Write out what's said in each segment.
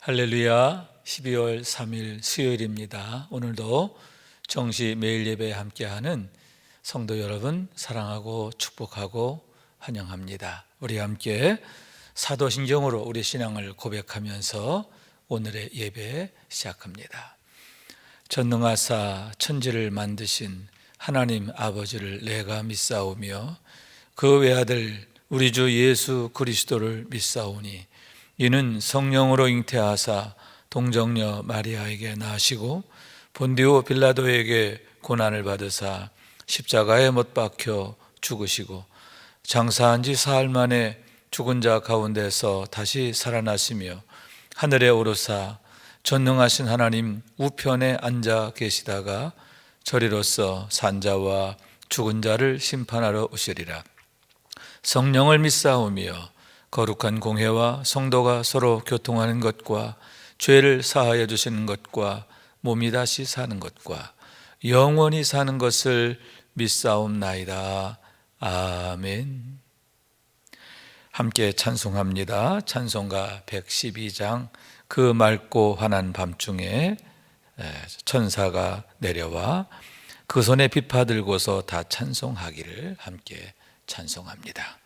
할렐루야. 12월 3일 수요일입니다. 오늘도 정시 매일 예배에 함께하는 성도 여러분 사랑하고 축복하고 환영합니다. 우리 함께 사도신경으로 우리 신앙을 고백하면서 오늘의 예배 시작합니다. 전능하사 천지를 만드신 하나님 아버지를 내가 믿사오며 그 외아들 우리 주 예수 그리스도를 믿사오니 이는 성령으로 잉태하사 동정녀 마리아에게 나시고 본디오 빌라도에게 고난을 받으사 십자가에 못 박혀 죽으시고 장사한 지 사흘 만에 죽은 자 가운데서 다시 살아나시며 하늘에 오르사 전능하신 하나님 우편에 앉아 계시다가 저리로서 산자와 죽은 자를 심판하러 오시리라. 성령을 믿사오며 거룩한 공회와 성도가 서로 교통하는 것과 죄를 사하여 주시는 것과 몸이 다시 사는 것과 영원히 사는 것을 믿사옵나이다. 아멘. 함께 찬송합니다. 찬송가 112장 그 맑고 환한 밤중에 천사가 내려와 그 손에 비파 들고서 다 찬송하기를 함께 찬송합니다.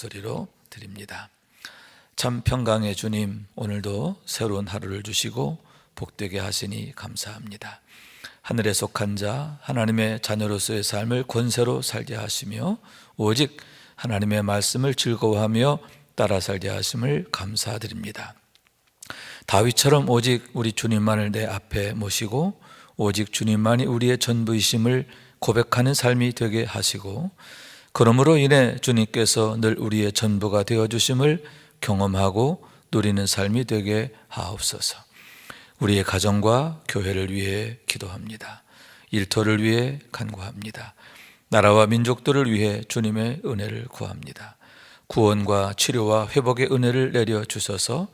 목소리로 드립니다. 참 평강의 주님, 오늘도 새로운 하루를 주시고 복되게 하시니 감사합니다. 하늘에 속한 자, 하나님의 자녀로서의 삶을 권세로 살게 하시며 오직 하나님의 말씀을 즐거워하며 따라 살게 하심을 감사드립니다. 다윗처럼 오직 우리 주님만을 내 앞에 모시고 오직 주님만이 우리의 전부이심을 고백하는 삶이 되게 하시고, 그러므로 인해 주님께서 늘 우리의 전부가 되어주심을 경험하고 누리는 삶이 되게 하옵소서. 우리의 가정과 교회를 위해 기도합니다. 일터를 위해 간구합니다. 나라와 민족들을 위해 주님의 은혜를 구합니다. 구원과 치료와 회복의 은혜를 내려주셔서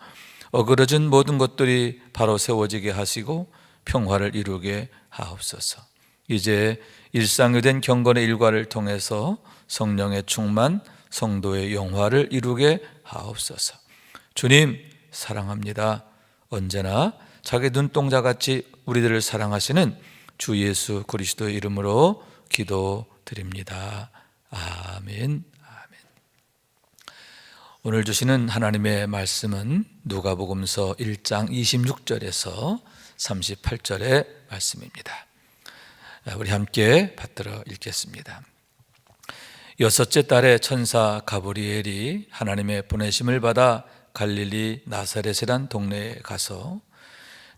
어그러진 모든 것들이 바로 세워지게 하시고 평화를 이루게 하옵소서. 이제 일상이 된 경건의 일과를 통해서 성령의 충만, 성도의 영화를 이루게 하옵소서. 주님 사랑합니다. 언제나 자기 눈동자같이 우리들을 사랑하시는 주 예수 그리스도의 이름으로 기도드립니다. 아멘. 오늘 주시는 하나님의 말씀은 누가복음서 1장 26절에서 38절의 말씀입니다. 우리 함께 받들어 읽겠습니다. 여섯째 달에 천사 가브리엘이 하나님의 보내심을 받아 갈릴리 나사렛이란 동네에 가서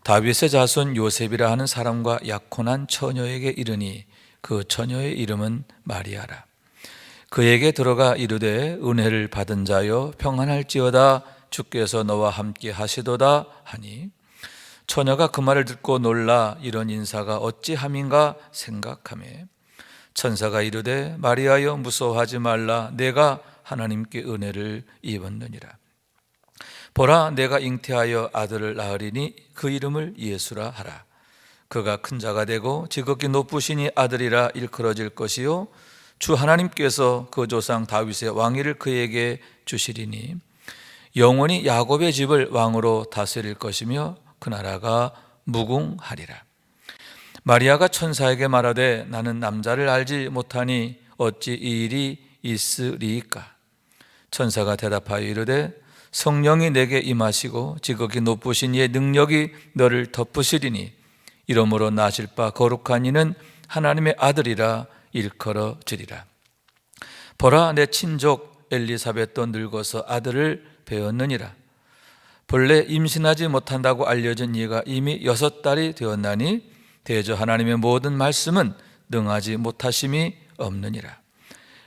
다윗의 자손 요셉이라 하는 사람과 약혼한 처녀에게 이르니 그 처녀의 이름은 마리아라. 그에게 들어가 이르되 은혜를 받은 자여 평안할지어다, 주께서 너와 함께 하시도다 하니, 처녀가 그 말을 듣고 놀라 이런 인사가 어찌함인가 생각하매 천사가 이르되 마리아여 무서워하지 말라, 내가 하나님께 은혜를 입었느니라. 보라, 내가 잉태하여 아들을 낳으리니 그 이름을 예수라 하라. 그가 큰 자가 되고 지극히 높으시니 아들이라 일컬어질 것이요 주 하나님께서 그 조상 다윗의 왕위를 그에게 주시리니 영원히 야곱의 집을 왕으로 다스릴 것이며 그 나라가 무궁하리라. 마리아가 천사에게 말하되 나는 남자를 알지 못하니 어찌 이 일이 있으리이까? 천사가 대답하여 이르되 성령이 내게 임하시고 지극히 높으신 이의 능력이 너를 덮으시리니 이러므로 나실 바 거룩한 이는 하나님의 아들이라 일컬어지리라. 보라, 내 친족 엘리사벳도 늙어서 아들을 배었느니라. 본래 임신하지 못한다고 알려진 이가 이미 6달이 되었나니 대저 하나님의 모든 말씀은 능하지 못하심이 없느니라.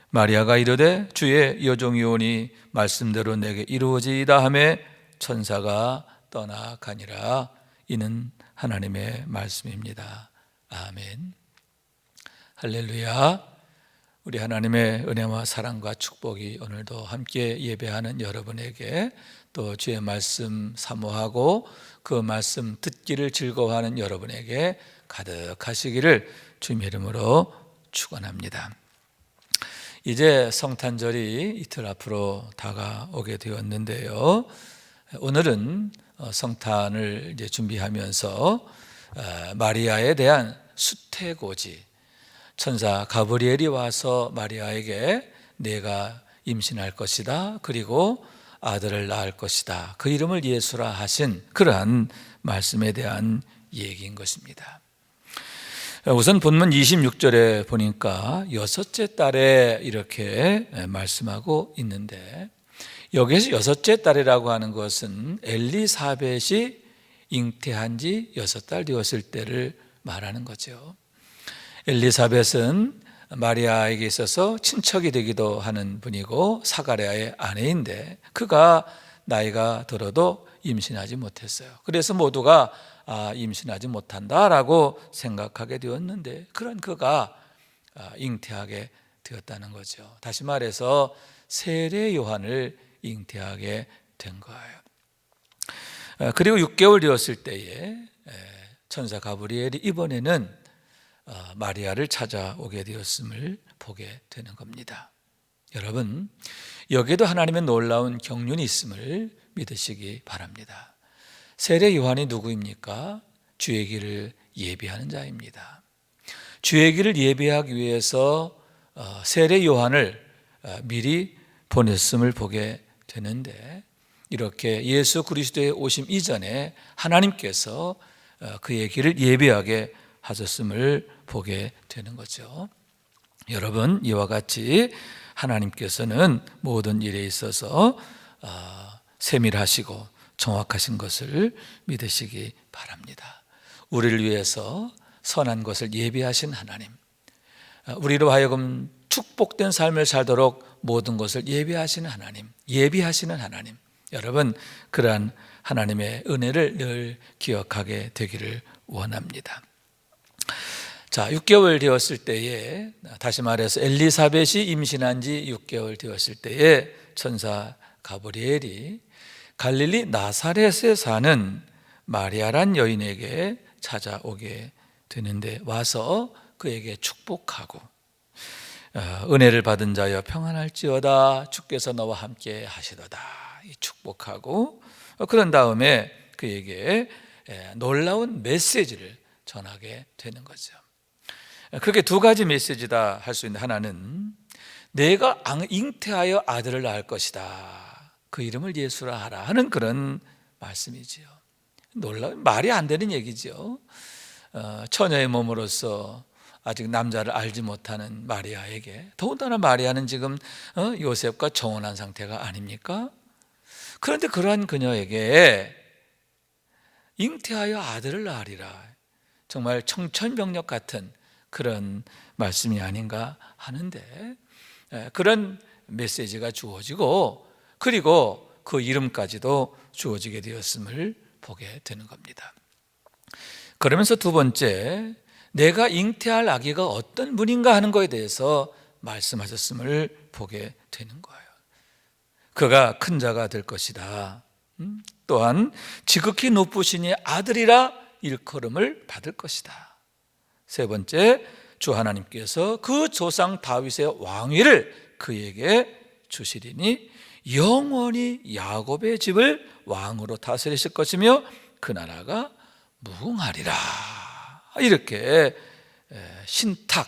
마리아가 이르되 주의 여종이오니 말씀대로 내게 이루어지이다 하매 천사가 떠나가니라. 이는 하나님의 말씀입니다. 아멘. 할렐루야. 우리 하나님의 은혜와 사랑과 축복이 오늘도 함께 예배하는 여러분에게, 또 주의 말씀 사모하고 그 말씀 듣기를 즐거워하는 여러분에게 가득하시기를 주님의 이름으로 축원합니다. 이제 성탄절이 이틀 앞으로 다가오게 되었는데요. 오늘은 성탄을 이제 준비하면서 마리아에 대한 수태고지, 천사 가브리엘이 와서 마리아에게 내가 임신할 것이다, 그리고 아들을 낳을 것이다, 그 이름을 예수라 하신 그러한 말씀에 대한 얘기인 것입니다. 우선 본문 26절에 보니까 여섯째 달에 이렇게 말씀하고 있는데, 여기에서 여섯째 달이라고 하는 것은 엘리사벳이 잉태한 지 6달 되었을 때를 말하는 거죠. 엘리사벳은 마리아에게 있어서 친척이 되기도 하는 분이고 사가랴의 아내인데 그가 나이가 들어도 임신하지 못했어요. 그래서 모두가 임신하지 못한다라고 생각하게 되었는데, 그런 그가 잉태하게 되었다는 거죠. 다시 말해서 세례 요한을 잉태하게 된 거예요. 그리고 6개월 되었을 때에 천사 가브리엘이 이번에는 마리아를 찾아오게 되었음을 보게 되는 겁니다. 여러분, 여기에도 하나님의 놀라운 경륜이 있음을 믿으시기 바랍니다. 세례 요한이 누구입니까? 주의 길을 예비하는 자입니다. 주의 길을 예비하기 위해서 세례 요한을 미리 보냈음을 보게 되는데, 이렇게 예수 그리스도의 오심 이전에 하나님께서 그의 길을 예비하게 하셨음을 보게 되는 거죠. 여러분, 이와 같이 하나님께서는 모든 일에 있어서 세밀하시고 정확하신 것을 믿으시기 바랍니다. 우리를 위해서 선한 것을 예비하신 하나님, 우리로 하여금 축복된 삶을 살도록 모든 것을 예비하시는 하나님, 예비하시는 하나님, 여러분, 그러한 하나님의 은혜를 늘 기억하게 되기를 원합니다. 자, 6개월 되었을 때에, 다시 말해서 엘리사벳이 임신한 지 6개월 되었을 때에 천사 가브리엘이 갈릴리 나사렛에 사는 마리아란 여인에게 찾아오게 되는데, 와서 그에게 축복하고 은혜를 받은 자여 평안할지어다, 주께서 너와 함께 하시도다, 축복하고, 그런 다음에 그에게 놀라운 메시지를 전하게 되는 거죠. 그렇게 두 가지 메시지다 할 수 있는, 하나는 내가 잉태하여 아들을 낳을 것이다, 그 이름을 예수라 하라 하는 그런 말씀이지요. 놀라운, 말이 안 되는 얘기죠. 처녀의 몸으로서 아직 남자를 알지 못하는 마리아에게, 더군다나 마리아는 지금 요셉과 정혼한 상태가 아닙니까? 그런데 그러한 그녀에게 잉태하여 아들을 낳으리라, 정말 청천벽력 같은 그런 말씀이 아닌가 하는데, 그런 메시지가 주어지고, 그리고 그 이름까지도 주어지게 되었음을 보게 되는 겁니다. 그러면서 두 번째, 내가 잉태할 아기가 어떤 분인가 하는 것에 대해서 말씀하셨음을 보게 되는 거예요. 그가 큰 자가 될 것이다, 또한 지극히 높으신 이의 아들이라 일컬음을 받을 것이다. 세 번째, 주 하나님께서 그 조상 다윗의 왕위를 그에게 주시리니 영원히 야곱의 집을 왕으로 다스리실 것이며 그 나라가 무궁하리라. 이렇게 신탁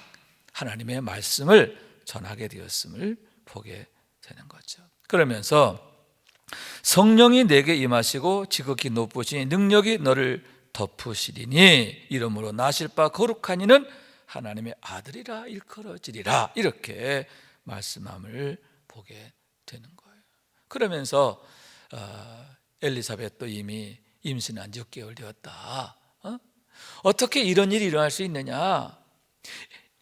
하나님의 말씀을 전하게 되었음을 보게 되는 거죠. 그러면서 성령이 내게 임하시고 지극히 높으신 능력이 너를 덮으시리니 이름으로 나실 바 거룩한 이는 하나님의 아들이라 일컬어지리라, 이렇게 말씀함을 보게 되는 거예요. 그러면서 엘리사벳도 이미 임신한 지 6개월 되었다. 어떻게 이런 일이 일어날 수 있느냐?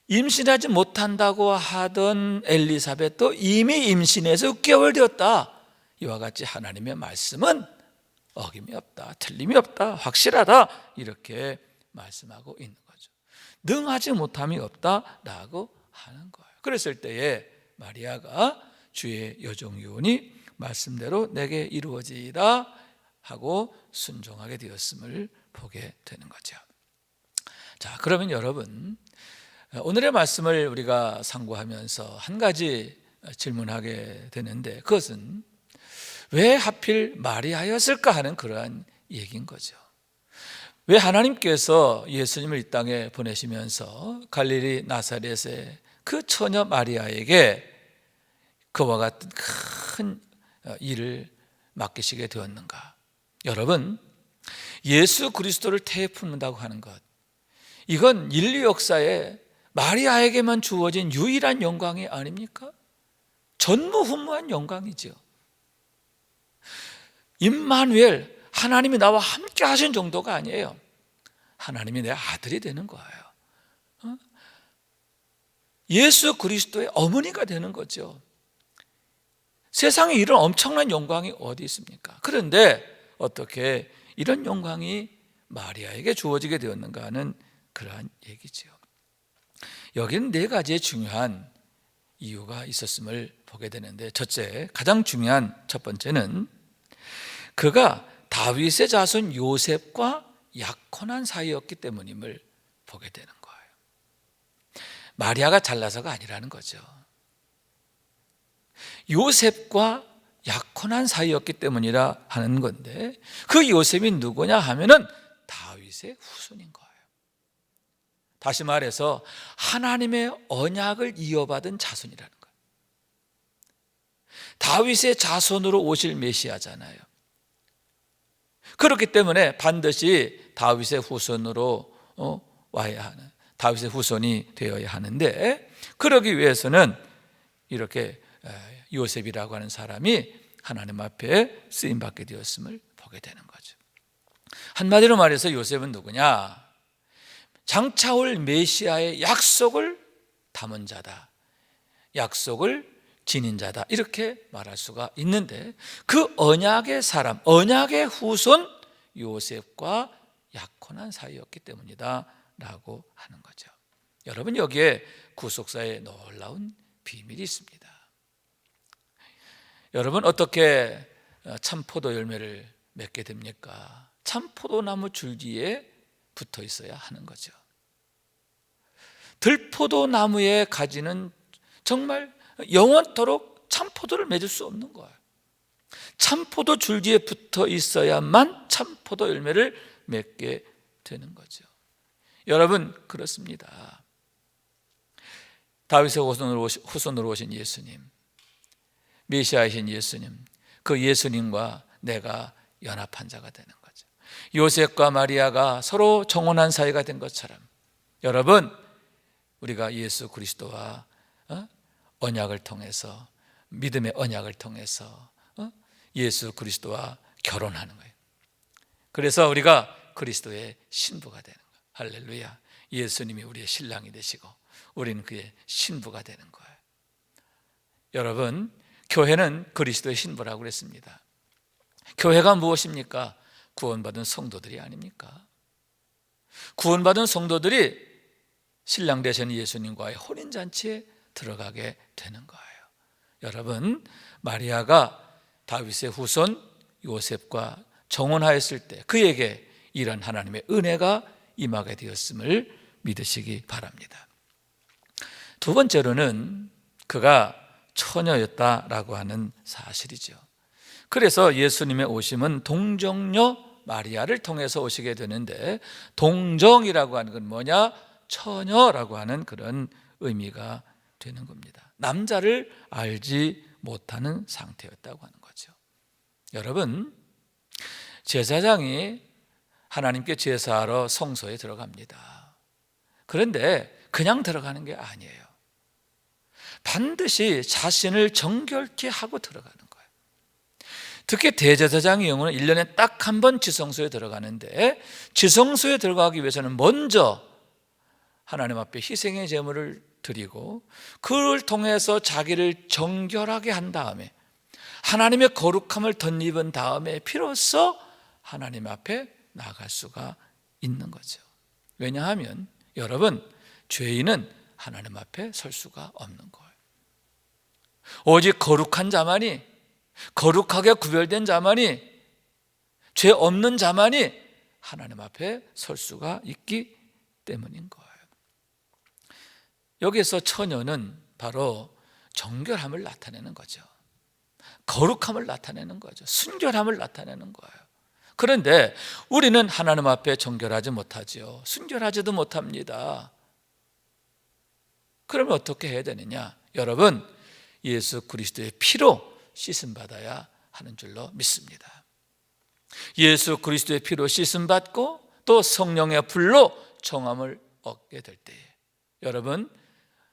임신하지 못한다고 하던 엘리사벳도 이미 임신해서 6개월 되었다. 이와 같이 하나님의 말씀은 어김이 없다, 틀림이 없다, 확실하다, 이렇게 말씀하고 있는 거죠. 능하지 못함이 없다라고 하는 거예요. 그랬을 때에 마리아가 주의 여종유언이 말씀대로 내게 이루어지이다 하고 순종하게 되었음을 보게 되는 거죠. 자, 그러면 여러분, 오늘의 말씀을 우리가 상고하면서 한 가지 질문하게 되는데, 그것은 왜 하필 마리아였을까 하는 그러한 얘기인 거죠. 왜 하나님께서 예수님을 이 땅에 보내시면서 갈릴리 나사렛의 그 처녀 마리아에게 그와 같은 큰 일을 맡기시게 되었는가? 여러분, 예수 그리스도를 태에 품는다고 하는 것, 이건 인류 역사에 마리아에게만 주어진 유일한 영광이 아닙니까? 전무후무한 영광이죠. 임마누엘, 하나님이 나와 함께 하신 정도가 아니에요. 하나님이 내 아들이 되는 거예요. 예수 그리스도의 어머니가 되는 거죠. 세상에 이런 엄청난 영광이 어디 있습니까? 그런데 어떻게 이런 영광이 마리아에게 주어지게 되었는가 하는 그러한 얘기죠. 여기는 네 가지의 중요한 이유가 있었음을 보게 되는데, 첫째, 가장 중요한 첫 번째는 그가 다윗의 자손 요셉과 약혼한 사이였기 때문임을 보게 되는 거예요. 마리아가 잘나서가 아니라는 거죠. 요셉과 약혼한 사이였기 때문이라 하는 건데, 그 요셉이 누구냐 하면은 다윗의 후손인 거예요. 다시 말해서 하나님의 언약을 이어받은 자손이라는 거예요. 다윗의 자손으로 오실 메시아잖아요. 그렇기 때문에 반드시 다윗의 후손으로 와야 하는, 다윗의 후손이 되어야 하는데, 그러기 위해서는 이렇게 요셉이라고 하는 사람이 하나님 앞에 쓰임받게 되었음을 보게 되는 거죠. 한마디로 말해서 요셉은 누구냐? 장차 올 메시아의 약속을 담은 자다, 약속을 지닌 자다, 이렇게 말할 수가 있는데, 그 언약의 사람, 언약의 후손 요셉과 약혼한 사이였기 때문이다 라고 하는 거죠. 여러분, 여기에 구속사의 놀라운 비밀이 있습니다. 여러분, 어떻게 참포도 열매를 맺게 됩니까? 참포도나무 줄기에 붙어 있어야 하는 거죠. 들포도나무의 가지는 정말 영원토록 참포도를 맺을 수 없는 거예요. 참포도 줄기에 붙어 있어야만 참포도 열매를 맺게 되는 거죠. 여러분, 그렇습니다. 다윗의 후손으로 오신 예수님, 메시아이신 예수님, 그 예수님과 내가 연합한 자가 되는 거죠. 요셉과 마리아가 서로 정혼한 사이가 된 것처럼, 여러분, 우리가 예수 그리스도와 언약을 통해서, 믿음의 언약을 통해서 예수 그리스도와 결혼하는 거예요. 그래서 우리가 그리스도의 신부가 되는 거예요. 할렐루야. 예수님이 우리의 신랑이 되시고 우리는 그의 신부가 되는 거예요. 여러분, 교회는 그리스도의 신부라고 그랬습니다. 교회가 무엇입니까? 구원받은 성도들이 아닙니까? 구원받은 성도들이 신랑 되신 예수님과의 혼인잔치에 들어가게 되는 거예요. 여러분, 마리아가 다윗의 후손 요셉과 정혼하였을 때 그에게 이런 하나님의 은혜가 임하게 되었음을 믿으시기 바랍니다. 두 번째로는 그가 처녀였다라고 하는 사실이죠. 그래서 예수님의 오심은 동정녀 마리아를 통해서 오시게 되는데, 동정이라고 하는 건 뭐냐? 처녀라고 하는 그런 의미가 되는 겁니다. 남자를 알지 못하는 상태였다고 하는 거죠. 여러분, 제사장이 하나님께 제사하러 성소에 들어갑니다. 그런데 그냥 들어가는 게 아니에요. 반드시 자신을 정결케 하고 들어가는 거예요. 특히 대제사장의 경우는 1년에 딱 한 번 지성소에 들어가는데, 지성소에 들어가기 위해서는 먼저 하나님 앞에 희생의 제물을 드리고 그를 통해서 자기를 정결하게 한 다음에, 하나님의 거룩함을 덧입은 다음에 비로소 하나님 앞에 나아갈 수가 있는 거죠. 왜냐하면 여러분, 죄인은 하나님 앞에 설 수가 없는 거예요. 오직 거룩한 자만이, 거룩하게 구별된 자만이, 죄 없는 자만이 하나님 앞에 설 수가 있기 때문인 거예요. 여기서 처녀는 바로 정결함을 나타내는 거죠. 거룩함을 나타내는 거죠. 순결함을 나타내는 거예요. 그런데 우리는 하나님 앞에 정결하지 못하지요. 순결하지도 못합니다. 그러면 어떻게 해야 되느냐? 여러분, 예수 그리스도의 피로 씻음받아야 하는 줄로 믿습니다. 예수 그리스도의 피로 씻음받고 또 성령의 불로 정함을 얻게 될 때에, 여러분,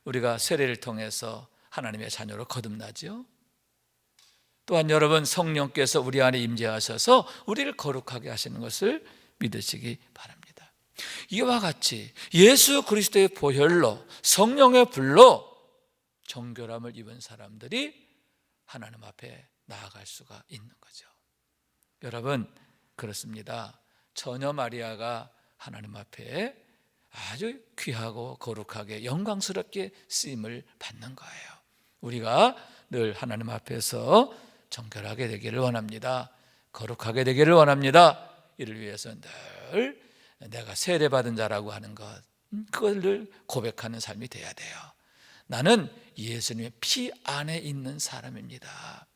우리가 세례를 통해서 하나님의 자녀로 거듭나죠. 또한 여러분, 성령께서 우리 안에 임재하셔서 우리를 거룩하게 하시는 것을 믿으시기 바랍니다. 이와 같이 예수 그리스도의 보혈로, 성령의 불로 정결함을 입은 사람들이 하나님 앞에 나아갈 수가 있는 거죠. 여러분, 그렇습니다. 처녀 마리아가 하나님 앞에 아주 귀하고 거룩하게 영광스럽게 쓰임을 받는 거예요. 우리가 늘 하나님 앞에서 정결하게 되기를 원합니다. 거룩하게 되기를 원합니다. 이를 위해서 늘 내가 세례받은 자라고 하는 것, 그걸 늘 고백하는 삶이 돼야 돼요. 나는 예수님의 피 안에 있는 사람입니다.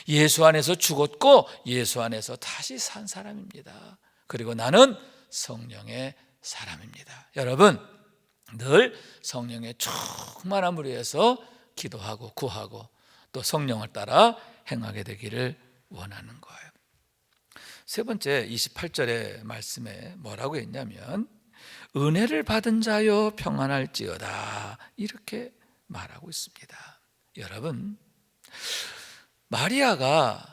예수 안에서 죽었고 예수 안에서 다시 산 사람입니다. 그리고 나는 성령의 사람입니다. 여러분, 늘 성령의 충만함을 위해서 기도하고 구하고, 또 또 성령을 따라 행하게 되기를 원하는 거예요. 세 번째 28절의 말씀에 뭐라고 했냐면 은혜를 받은 자여 평안할지어다 이렇게 말하고 있습니다. 여러분, 마리아가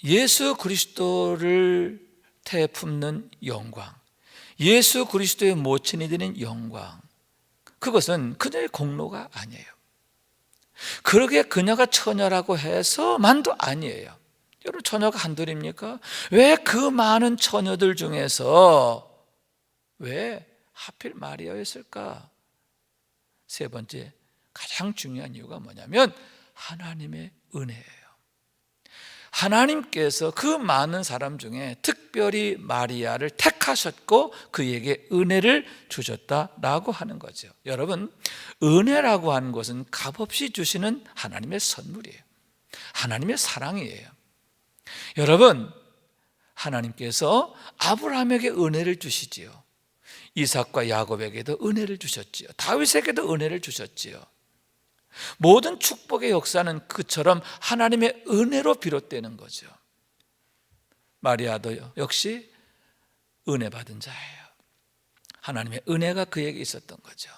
예수 그리스도를 태품는 영광, 예수 그리스도의 모친이 되는 영광, 그것은 그녀의 공로가 아니에요. 그러게 그녀가 처녀라고 해서만도 아니에요. 여러분, 처녀가 한둘입니까? 왜 그 많은 처녀들 중에서 왜 하필 마리아였을까? 세 번째 가장 중요한 이유가 뭐냐면 하나님의 은혜예요. 하나님께서 그 많은 사람 중에 특별히 마리아를 택하셨고 그에게 은혜를 주셨다라고 하는 거죠. 여러분, 은혜라고 하는 것은 값없이 주시는 하나님의 선물이에요. 하나님의 사랑이에요. 여러분, 하나님께서 아브라함에게 은혜를 주시지요. 이삭과 야곱에게도 은혜를 주셨지요. 다윗에게도 은혜를 주셨지요. 모든 축복의 역사는 그처럼 하나님의 은혜로 비롯되는 거죠. 마리아도 역시 은혜 받은 자예요. 하나님의 은혜가 그에게 있었던 거죠.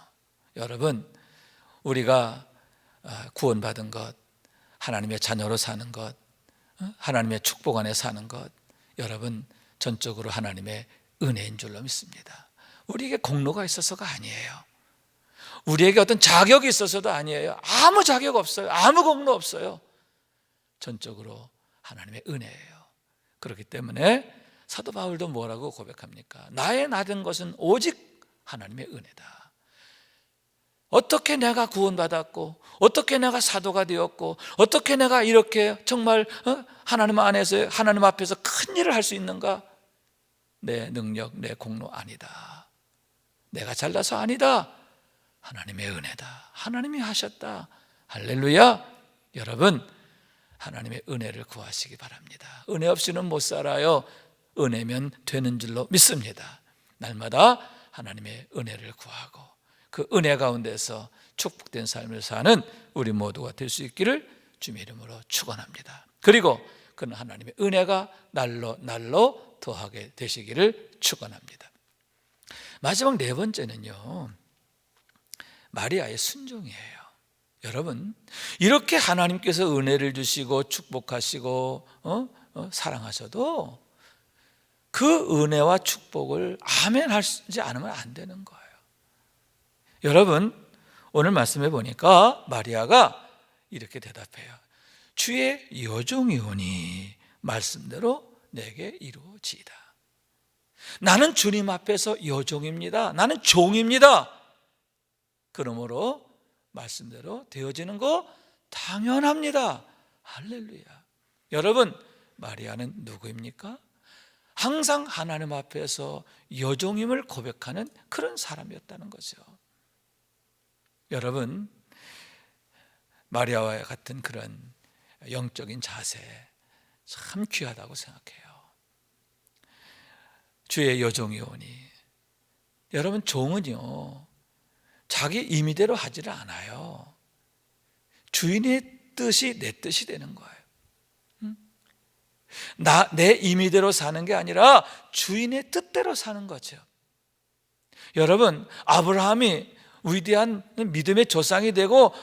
여러분, 우리가 구원받은 것, 하나님의 자녀로 사는 것, 하나님의 축복 안에 사는 것, 여러분 전적으로 하나님의 은혜인 줄로 믿습니다. 우리에게 공로가 있어서가 아니에요. 우리에게 어떤 자격이 있어서도 아니에요. 아무 자격 없어요. 아무 공로 없어요. 전적으로 하나님의 은혜예요. 그렇기 때문에 사도 바울도 뭐라고 고백합니까? 나의 나된 것은 오직 하나님의 은혜다. 어떻게 내가 구원받았고, 어떻게 내가 사도가 되었고, 어떻게 내가 이렇게 정말 하나님 안에서, 하나님 앞에서 큰 일을 할 수 있는가? 내 능력, 내 공로 아니다. 내가 잘나서 아니다. 하나님의 은혜다. 하나님이 하셨다. 할렐루야. 여러분, 하나님의 은혜를 구하시기 바랍니다. 은혜 없이는 못 살아요. 은혜면 되는 줄로 믿습니다. 날마다 하나님의 은혜를 구하고 그 은혜 가운데서 축복된 삶을 사는 우리 모두가 될 수 있기를 주님의 이름으로 축원합니다. 그리고 그는 하나님의 은혜가 날로 더하게 되시기를 축원합니다. 마지막 네 번째는요, 마리아의 순종이에요. 여러분, 이렇게 하나님께서 은혜를 주시고 축복하시고 사랑하셔도 그 은혜와 축복을 아멘 하지 않으면 안 되는 거예요. 여러분, 오늘 말씀해 보니까 마리아가 이렇게 대답해요. 주의 여종이오니 말씀대로 내게 이루어지이다. 나는 주님 앞에서 여종입니다. 나는 종입니다. 그러므로 말씀대로 되어지는 거 당연합니다. 할렐루야. 여러분, 마리아는 누구입니까? 항상 하나님 앞에서 여종임을 고백하는 그런 사람이었다는 거죠. 여러분, 마리아와 같은 그런 영적인 자세 참 귀하다고 생각해요. 주의 여종이오니, 여러분, 종은요 자기 임의대로 하지를 않아요. 주인의 뜻이 내 뜻이 되는 거예요. 내 임의대로 사는 게 아니라 주인의 뜻대로 사는 거죠. 여러분, 아브라함이 위대한 믿음의 조상이 되고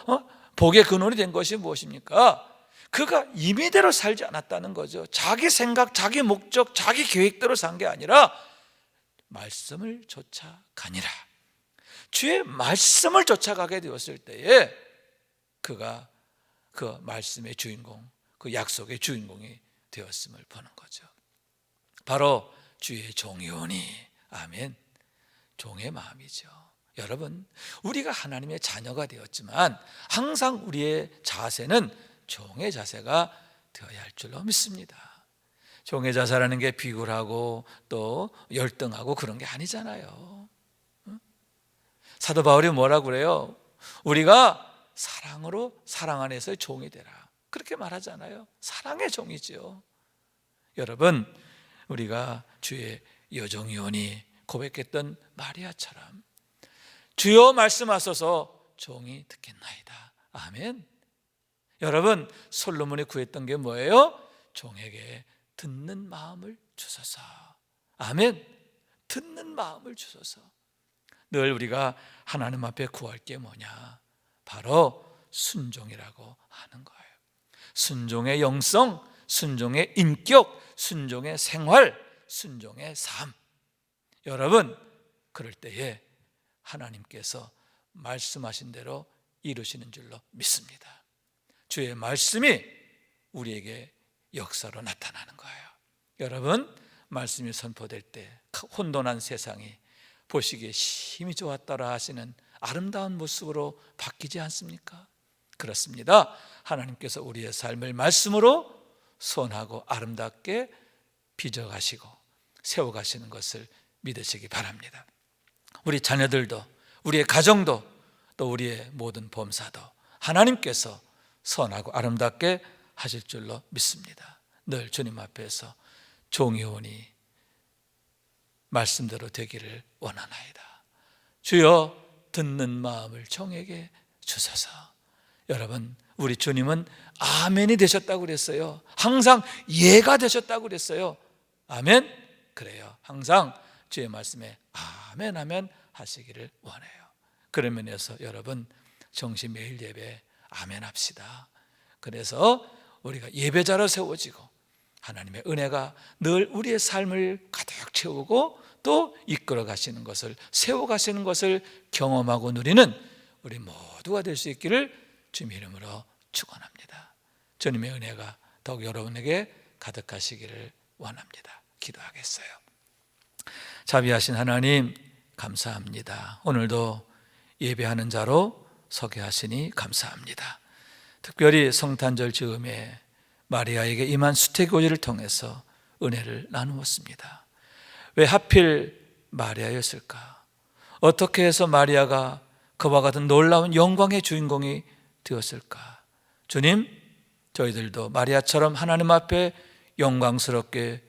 복의 근원이 된 것이 무엇입니까? 그가 임의대로 살지 않았다는 거죠. 자기 생각, 자기 목적, 자기 계획대로 산 게 아니라 말씀을 쫓아가니라. 주의 말씀을 쫓아가게 되었을 때에 그가 그 말씀의 주인공, 그 약속의 주인공이 되었음을 보는 거죠. 바로 주의 종이오니, 아멘, 종의 마음이죠. 여러분, 우리가 하나님의 자녀가 되었지만 항상 우리의 자세는 종의 자세가 되어야 할 줄로 믿습니다. 종의 자세라는 게 비굴하고 또 열등하고 그런 게 아니잖아요. 사도 바울이 뭐라고 그래요? 우리가 사랑으로 사랑 안에서의 종이 되라, 그렇게 말하잖아요. 사랑의 종이죠. 여러분, 우리가 주의 여종이오니 고백했던 마리아처럼 주여 말씀하소서 종이 듣겠나이다. 아멘. 여러분, 솔로몬이 구했던 게 뭐예요? 종에게 듣는 마음을 주소서. 아멘. 듣는 마음을 주소서. 늘 우리가 하나님 앞에 구할 게 뭐냐? 바로 순종이라고 하는 거예요. 순종의 영성, 순종의 인격, 순종의 생활, 순종의 삶. 여러분, 그럴 때에 하나님께서 말씀하신 대로 이루시는 줄로 믿습니다. 주의 말씀이 우리에게 역사로 나타나는 거예요. 여러분, 말씀이 선포될 때 혼돈한 세상이 보시기에 심히 좋았더라 하시는 아름다운 모습으로 바뀌지 않습니까? 그렇습니다. 하나님께서 우리의 삶을 말씀으로 선하고 아름답게 빚어가시고 세워가시는 것을 믿으시기 바랍니다. 우리 자녀들도, 우리의 가정도, 또 우리의 모든 범사도 하나님께서 선하고 아름답게 하실 줄로 믿습니다. 늘 주님 앞에서 종이 오니 말씀대로 되기를 원하나이다. 주여, 듣는 마음을 종에게 주소서. 여러분, 우리 주님은 아멘이 되셨다고 그랬어요. 항상 예가 되셨다고 그랬어요. 아멘? 그래요. 항상 주의 말씀에 아멘 하면 하시기를 원해요. 그런 면에서 여러분, 정시 매일 예배 아멘 합시다. 그래서 우리가 예배자로 세워지고 하나님의 은혜가 늘 우리의 삶을 가득 채우고 또 이끌어 가시는 것을, 세워 가시는 것을 경험하고 누리는 우리 모두가 될 수 있기를 주님의 이름으로 축원합니다. 주님의 은혜가 더욱 여러분에게 가득하시기를 원합니다. 기도하겠어요. 자비하신 하나님, 감사합니다. 오늘도 예배하는 자로 서게 하시니 감사합니다. 특별히 성탄절 즈음에 마리아에게 임한 수태교제를 통해서 은혜를 나누었습니다. 왜 하필 마리아였을까? 어떻게 해서 마리아가 그와 같은 놀라운 영광의 주인공이 되었을까? 주님, 저희들도 마리아처럼 하나님 앞에 영광스럽게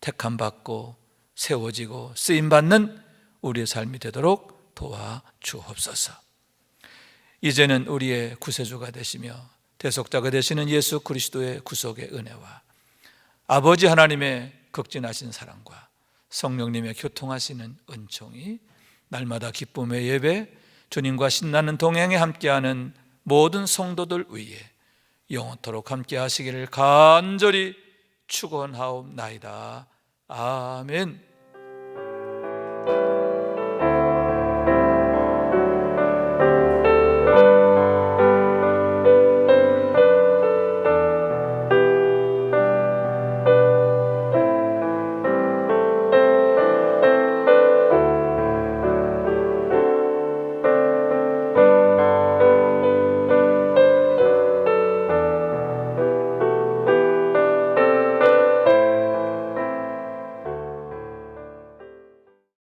택함받고 세워지고 쓰임받는 우리의 삶이 되도록 도와주옵소서. 이제는 우리의 구세주가 되시며 대속자가 되시는 예수 그리스도의 구속의 은혜와 아버지 하나님의 극진하신 사랑과 성령님의 교통하시는 은총이 날마다 기쁨의 예배, 주님과 신나는 동행에 함께하는 모든 성도들 위에 영원토록 함께 하시기를 간절히 축원하옵나이다. 아멘.